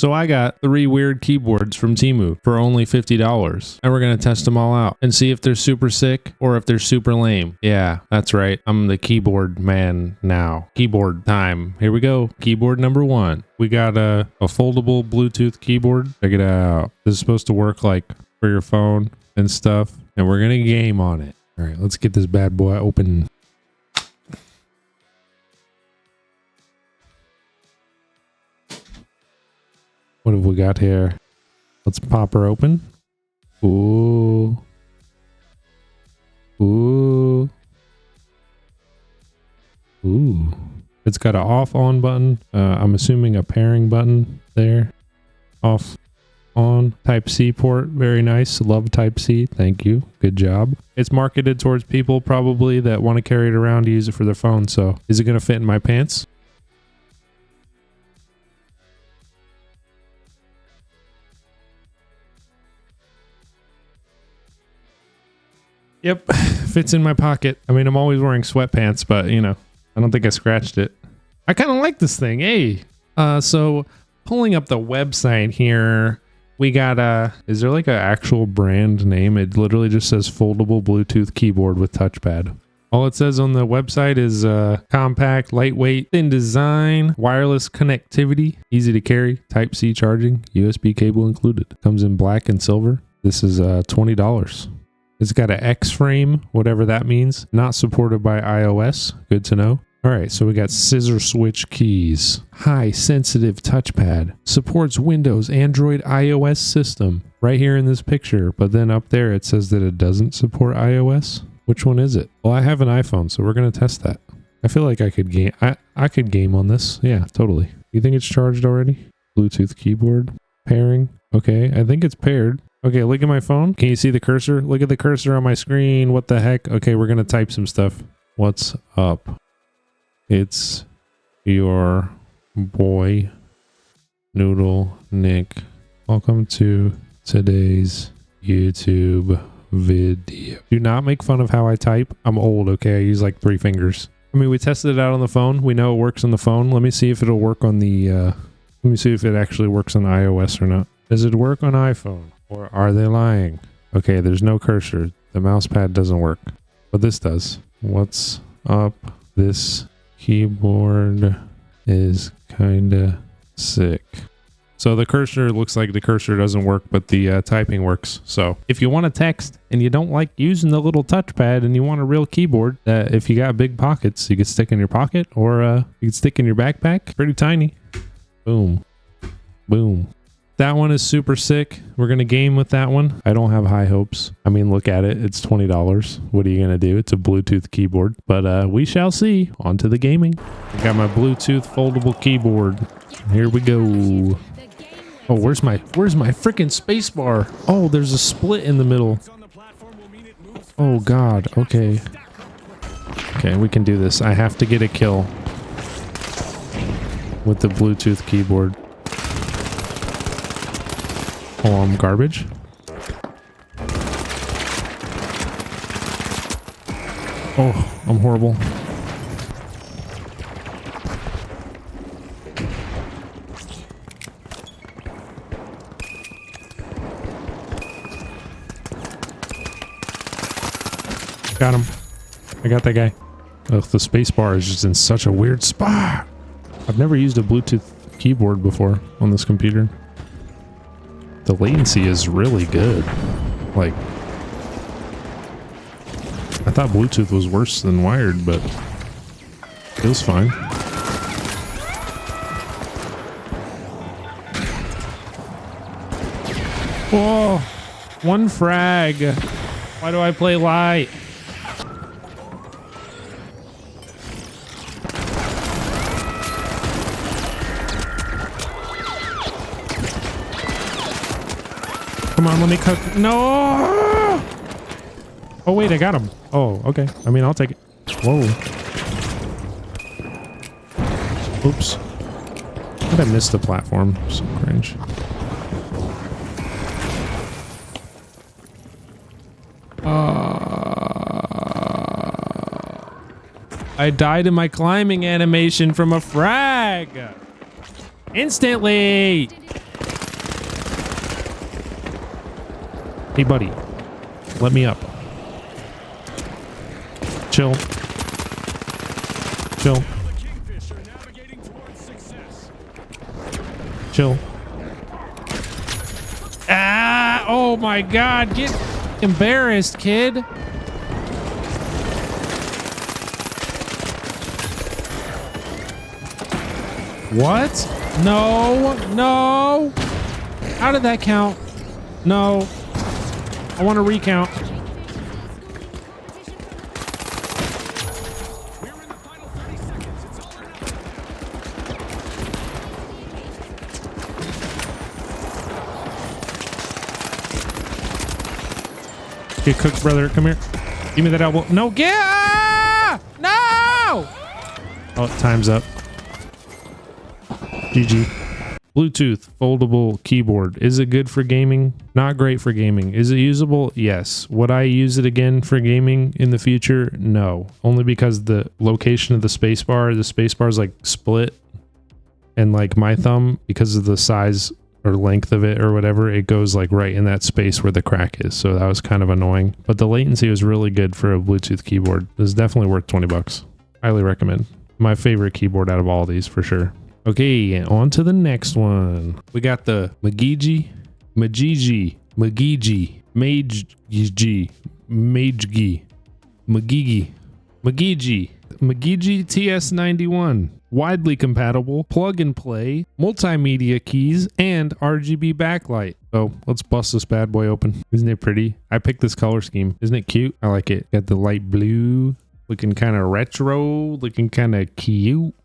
So I got 3 weird keyboards from Temu for only $50. And we're going to test them all out and see if they're super sick or if they're super lame. Yeah, that's right. I'm the keyboard man now. Keyboard time. Here we go. Keyboard number 1. We got a foldable Bluetooth keyboard. Check it out. This is supposed to work like for your phone and stuff. And we're going to game on it. All right, let's get this bad boy open. What have we got here? Let's pop her open. Ooh. Ooh. Ooh. It's got an off on button. I'm assuming a pairing button there. Off on type C port. Very nice. Love type C. Thank you. Good job. It's marketed towards people probably that want to carry it around to use it for their phone. So is it going to fit in my pants? Yep, fits in my pocket. I mean, I'm always wearing sweatpants, but you know, I don't think I scratched it. I kind of like this thing. Hey, so pulling up the website here, we got is there like an actual brand name? It literally just says foldable Bluetooth keyboard with touchpad. All it says on the website is compact, lightweight, thin design, wireless connectivity, easy to carry, type C charging, USB cable included. Comes in black and silver. This is $20. It's got an X frame, whatever that means. Not supported by iOS. Good to know. All right, so we got scissor switch keys. High sensitive touchpad. Supports Windows, Android, iOS system. Right here in this picture. But then up there it says that it doesn't support iOS. Which one is it? Well, I have an iPhone, so we're going to test that. I feel like I could game. I could game on this. Yeah, totally. You think it's charged already? Bluetooth keyboard. Pairing. Okay, I think it's paired. Okay, look at my phone. Can you see the cursor? Look at the cursor on my screen. What the heck? Okay, we're going to type some stuff. What's up? It's your boy, Noodle Nick. Welcome to today's YouTube video. Do not make fun of how I type. I'm old, okay? I use like 3 fingers. I mean, we tested it out on the phone. We know it works on the phone. Let me see if it'll work on the... let me see if it actually works on iOS or not. Does it work on iPhone? Or are they lying? Okay, there's no cursor. The mouse pad doesn't work. But this does. What's up? This keyboard is kinda sick. So the cursor looks like the cursor doesn't work, but the typing works. So if you want to text and you don't like using the little touchpad and you want a real keyboard, if you got big pockets, you can stick in your pocket or you can stick in your backpack. Pretty tiny. Boom. Boom. That one is super sick. We're going to game with that one. I don't have high hopes. I mean, look at it. It's $20. What are you going to do? It's a Bluetooth keyboard. But we shall see. On to the gaming. I got my Bluetooth foldable keyboard. Here we go. Oh, where's my freaking space bar? Oh, there's a split in the middle. Oh, God. Okay. Okay, we can do this. I have to get a kill with the Bluetooth keyboard. Oh, I'm garbage. Oh, I'm horrible. Got him. I got that guy. Ugh, the space bar is just in such a weird spot. I've never used a Bluetooth keyboard before on this computer. The latency is really good. Like, I thought Bluetooth was worse than wired, but it was fine. Whoa! 1 frag. Why do I play light? Come on, let me cook. No! Oh, wait, I got him. Oh, okay. I mean, I'll take it. Whoa. Oops. I think I missed the platform. So cringe. I died in my climbing animation from a frag. Instantly. Hey, buddy. Let me up. Chill. Chill. Chill. Ah! Oh my God! Get embarrassed, kid. What? No! No! How did that count? No. I want to recount. Get cooked, brother. Come here. Give me that elbow. No, get! No! Oh, time's up. GG. Bluetooth foldable keyboard. Is it good for gaming? Not great for gaming. Is it usable? Yes. Would I use it again for gaming in the future? No. Only because the location of the spacebar is like split, and like my thumb, because of the size or length of it or whatever, it goes like right in that space where the crack is. So that was kind of annoying, but the latency was really good for a Bluetooth keyboard. It was definitely worth 20 bucks. Highly recommend. My favorite keyboard out of all these for sure. Okay, on to the next one. We got the MageGee, MageGee, MageGee TS91. Widely compatible, plug and play, multimedia keys, and RGB backlight. So let's bust this bad boy open. Isn't it pretty? I picked this color scheme. Isn't it cute? I like it. Got the light blue, looking kind of retro, looking kind of cute.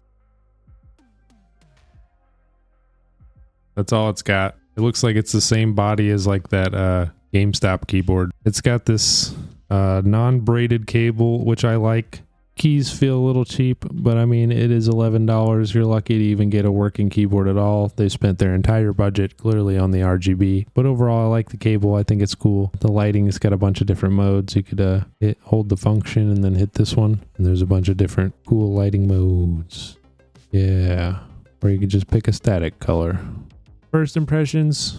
That's all it's got. It looks like it's the same body as like that GameStop keyboard. It's got this non-braided cable, which I like. Keys feel a little cheap, but I mean, it is $11. You're lucky to even get a working keyboard at all. They spent their entire budget clearly on the RGB, but overall I like the cable. I think it's cool. The lighting has got a bunch of different modes. You could hold the function and then hit this one, and there's a bunch of different cool lighting modes. Yeah, or you could just pick a static color. First impressions,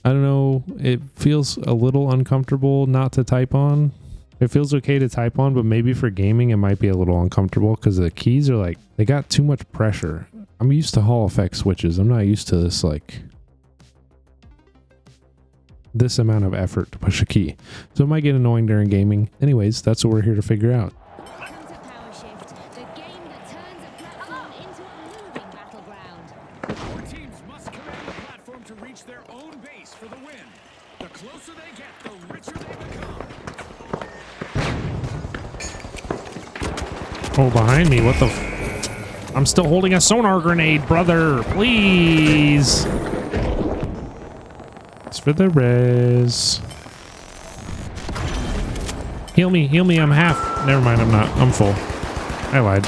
I don't know, it feels a little uncomfortable not to type on. It feels okay to type on, but maybe for gaming it might be a little uncomfortable because the keys are like, they got too much pressure. I'm used to Hall effect switches. I'm not used to this, like, this amount of effort to push a key. So it might get annoying during gaming. Anyways, that's what we're here to figure out. Oh, behind me, what the f— I'm still holding a sonar grenade, brother, please. It's for the res. Heal me, I'm half. Never mind, I'm not, I'm full. I lied.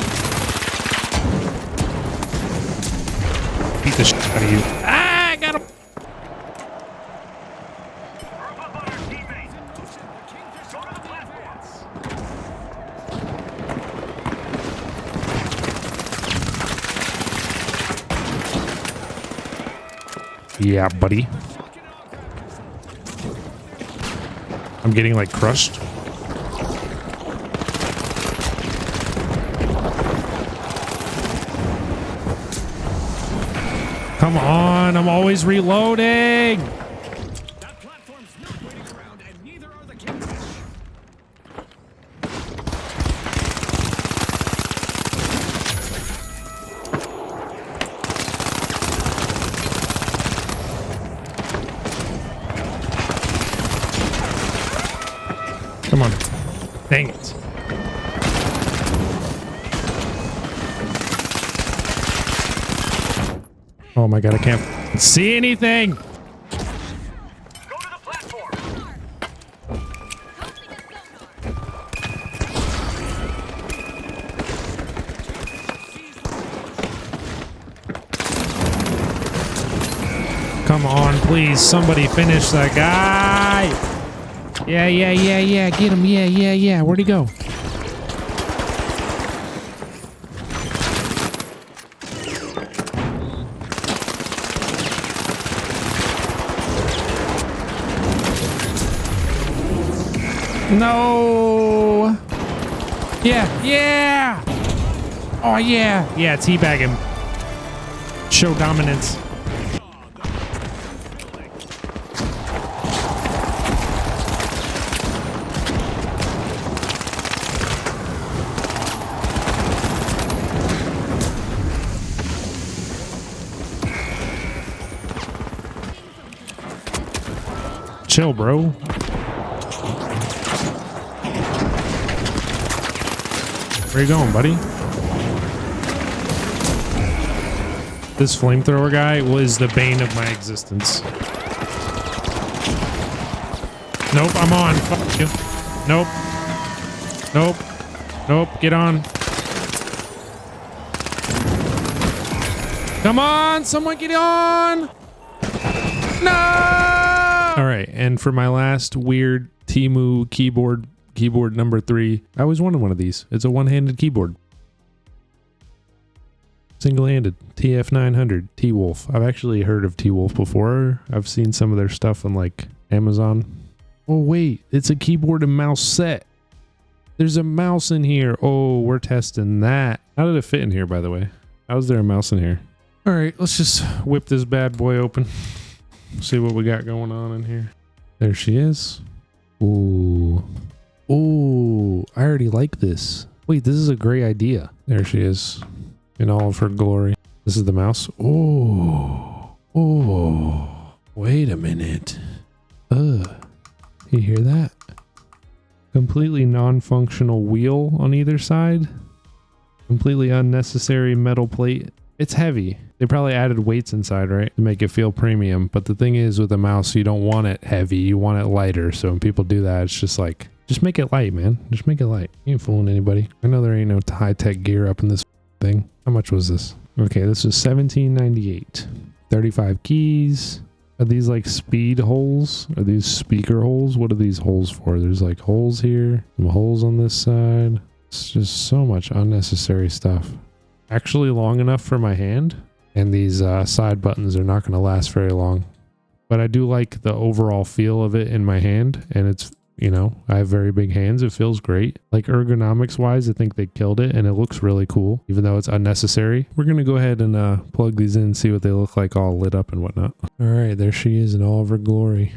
Beat the shit out of you. Ah, I got him. Yeah, buddy. I'm getting like crushed. Come on, I'm always reloading. That platform's not waiting around, and neither are the kingfish. Come on. Dang it. Oh my god, I can't see anything. Go to the platform. Come on, please. Somebody finish that guy. Yeah. Get him. Yeah. Where'd he go? No. Yeah. Yeah. Oh, yeah. Yeah, teabag him. Show dominance. Chill, bro. Where you going, buddy? This flamethrower guy was the bane of my existence. Nope, I'm on. Fuck you. Nope. Nope. Nope, get on. Come on, someone get on! No! All right, and for my last weird Temu keyboard number 3, I always wanted one of these. It's a one-handed keyboard. Single-handed. TF900. T-Wolf. I've actually heard of T-Wolf before. I've seen some of their stuff on like Amazon. Oh wait, it's a keyboard and mouse set. There's a mouse in here. Oh, we're testing that. How did it fit in here, by the way? How is there a mouse in here? All right, let's just whip this bad boy open. See what we got going on in here. There she is. Ooh. Ooh, I already like this. Wait, this is a great idea. There she is in all of her glory. This is the mouse. Oh. Oh. Wait a minute. You hear that? Completely non-functional wheel on either side. Completely unnecessary metal plate. It's heavy. They probably added weights inside, right? To make it feel premium. But the thing is with a mouse, you don't want it heavy. You want it lighter. So when people do that, it's just like, just make it light, man. Just make it light. You ain't fooling anybody. I know there ain't no high-tech gear up in this thing. How much was this? Okay, this was $17.98. 35 keys. Are these like speed holes? Are these speaker holes? What are these holes for? There's like holes here. Some holes on this side. It's just so much unnecessary stuff. Actually long enough for my hand. And these side buttons are not going to last very long. But I do like the overall feel of it in my hand. And it's, you know, I have very big hands. It feels great. Like ergonomics wise, I think they killed it. And it looks really cool, even though it's unnecessary. We're going to go ahead and plug these in and see what they look like all lit up and whatnot. All right, there she is in all of her glory.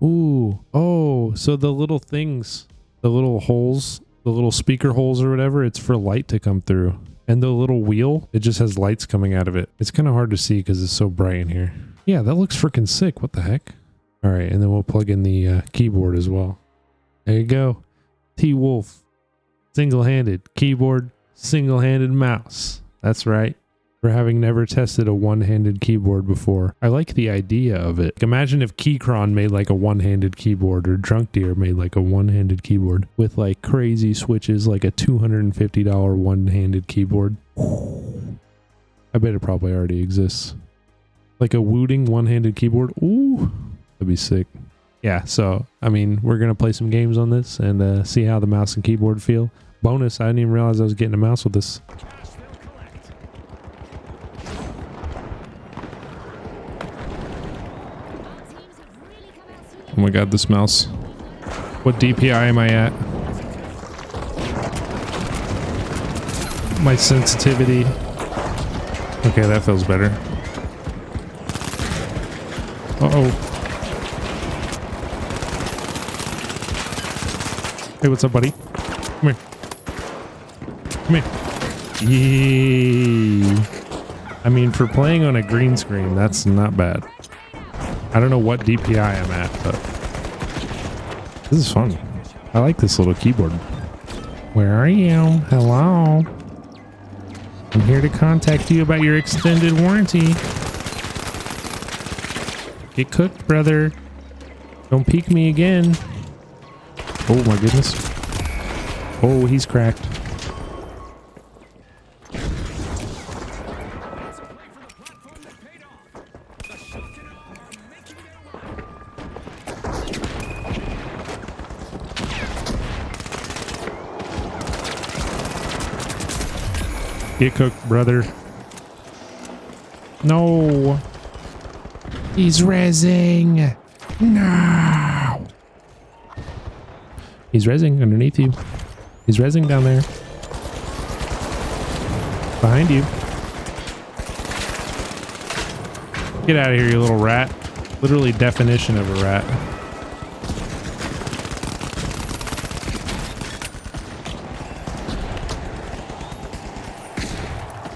Ooh. Oh, so the little things, the little holes, the little speaker holes or whatever, it's for light to come through. And the little wheel, it just has lights coming out of it. It's kind of hard to see because it's so bright in here. Yeah, that looks freaking sick. What the heck? All right, and then we'll plug in the keyboard as well. There you go. T-Wolf. Single-handed keyboard, single-handed mouse. That's right. For having never tested a one-handed keyboard before. I like the idea of it. Imagine if Keychron made like a one-handed keyboard, or Drunk Deer made like a one-handed keyboard with like crazy switches, like a $250 one-handed keyboard. I bet it probably already exists. Like a Wooting one-handed keyboard. Ooh, that'd be sick. Yeah, so, I mean, we're going to play some games on this and see how the mouse and keyboard feel. Bonus, I didn't even realize I was getting a mouse with this. Oh my god, this mouse. What DPI am I at? My sensitivity. Okay, that feels better. Uh-oh. Hey, what's up, buddy? Come here. Come here. Yee. I mean, for playing on a green screen, that's not bad. I don't know what DPI I'm at, but this is fun. I like this little keyboard. Where are you? Hello? I'm here to contact you about your extended warranty. Get cooked, brother. Don't peek me again. Oh my goodness. Oh, he's cracked. Get cooked, brother. No. He's rezzing. No. He's rezzing underneath you. He's rezzing down there. Behind you. Get out of here, you little rat. Literally definition of a rat.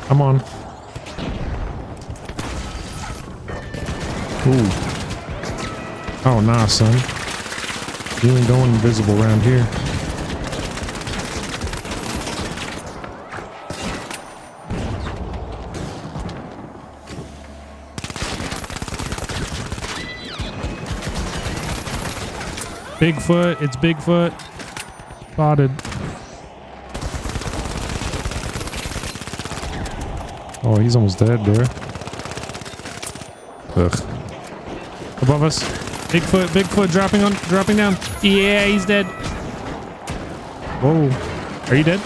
Come on. Ooh. Oh, nah, son. You ain't going invisible around here. Bigfoot. It's Bigfoot. Spotted. Oh, he's almost dead, bro. Ugh. Above us. Bigfoot dropping down. Yeah, he's dead. Whoa. Are you dead?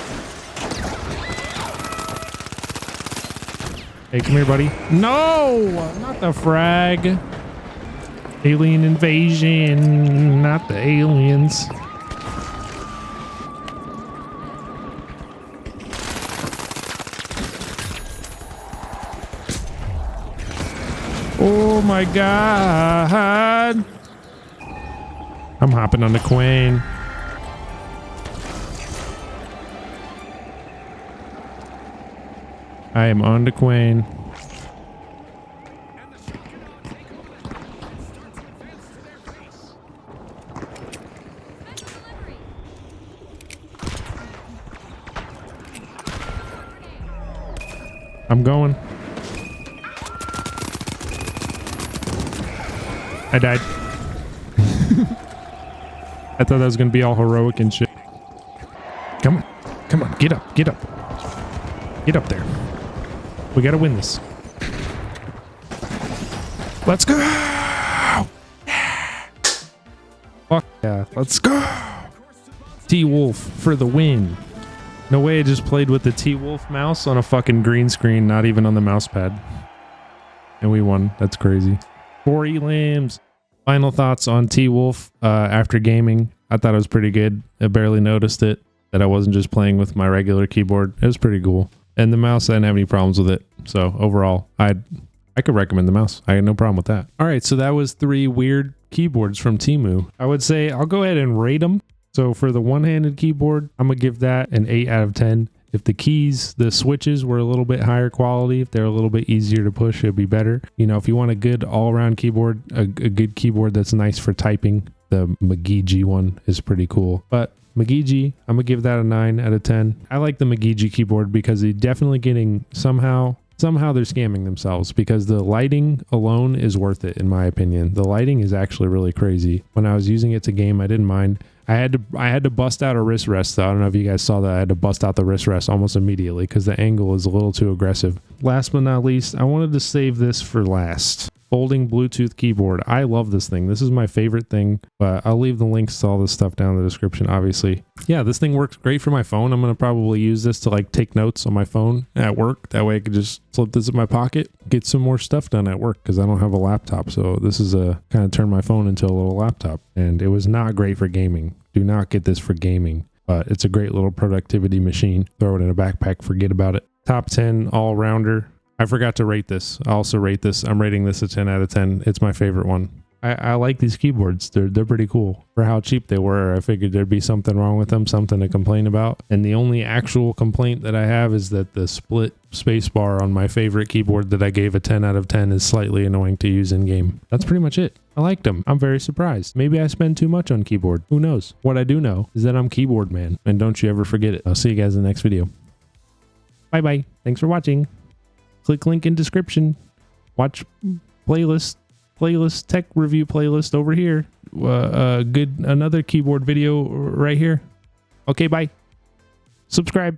Hey, come here, buddy. No! Not the frag. Alien invasion. Not the aliens. Oh my god. I'm hopping on the Queen. I am on the Queen. I'm going. I died. I thought that was going to be all heroic and shit. Come on. Come on. Get up. Get up. Get up there. We got to win this. Let's go. Fuck yeah. Let's go. T-Wolf for the win. No way I just played with the T-Wolf mouse on a fucking green screen, not even on the mouse pad. And we won. That's crazy. 4 elims. Final thoughts on T-Wolf after gaming. I thought it was pretty good. I barely noticed it, that I wasn't just playing with my regular keyboard. It was pretty cool. And the mouse, I didn't have any problems with it. So overall, I could recommend the mouse. I had no problem with that. All right, so that was 3 weird keyboards from Temu. I would say I'll go ahead and rate them. So for the one-handed keyboard, I'm going to give that an 8 out of 10. If the keys, the switches were a little bit higher quality, if they're a little bit easier to push, it'd be better. You know, if you want a good all-around keyboard, a good keyboard that's nice for typing, the MageGee one is pretty cool. But MageGee, I'm going to give that a 9 out of 10. I like the MageGee keyboard because they're definitely getting somehow they're scamming themselves, because the lighting alone is worth it, in my opinion. The lighting is actually really crazy. When I was using it to game, I didn't mind. I had to bust out a wrist rest, though. I don't know if you guys saw that. I had to bust out the wrist rest almost immediately because the angle is a little too aggressive. Last but not least, I wanted to save this for last. Folding Bluetooth keyboard. I love this thing. This is my favorite thing, but I'll leave the links to all this stuff down in the description, obviously. Yeah, this thing works great for my phone. I'm going to probably use this to like take notes on my phone at work. That way I could just slip this in my pocket, get some more stuff done at work because I don't have a laptop. So this is a kind of turn my phone into a little laptop, and it was not great for gaming. Do not get this for gaming, but it's a great little productivity machine. Throw it in a backpack, forget about it. Top 10 all-rounder. I forgot to rate this. I also rate this. I'm rating this a 10 out of 10. It's my favorite one. I like these keyboards. They're pretty cool. For how cheap they were, I figured there'd be something wrong with them, something to complain about. And the only actual complaint that I have is that the split spacebar on my favorite keyboard that I gave a 10 out of 10 is slightly annoying to use in game. That's pretty much it. I liked them. I'm very surprised. Maybe I spend too much on keyboard. Who knows? What I do know is that I'm keyboard man. And don't you ever forget it. I'll see you guys in the next video. Bye-bye. Thanks for watching. Click link in description. Watch playlist tech review playlist over here. Another keyboard video right here. Okay, bye. Subscribe.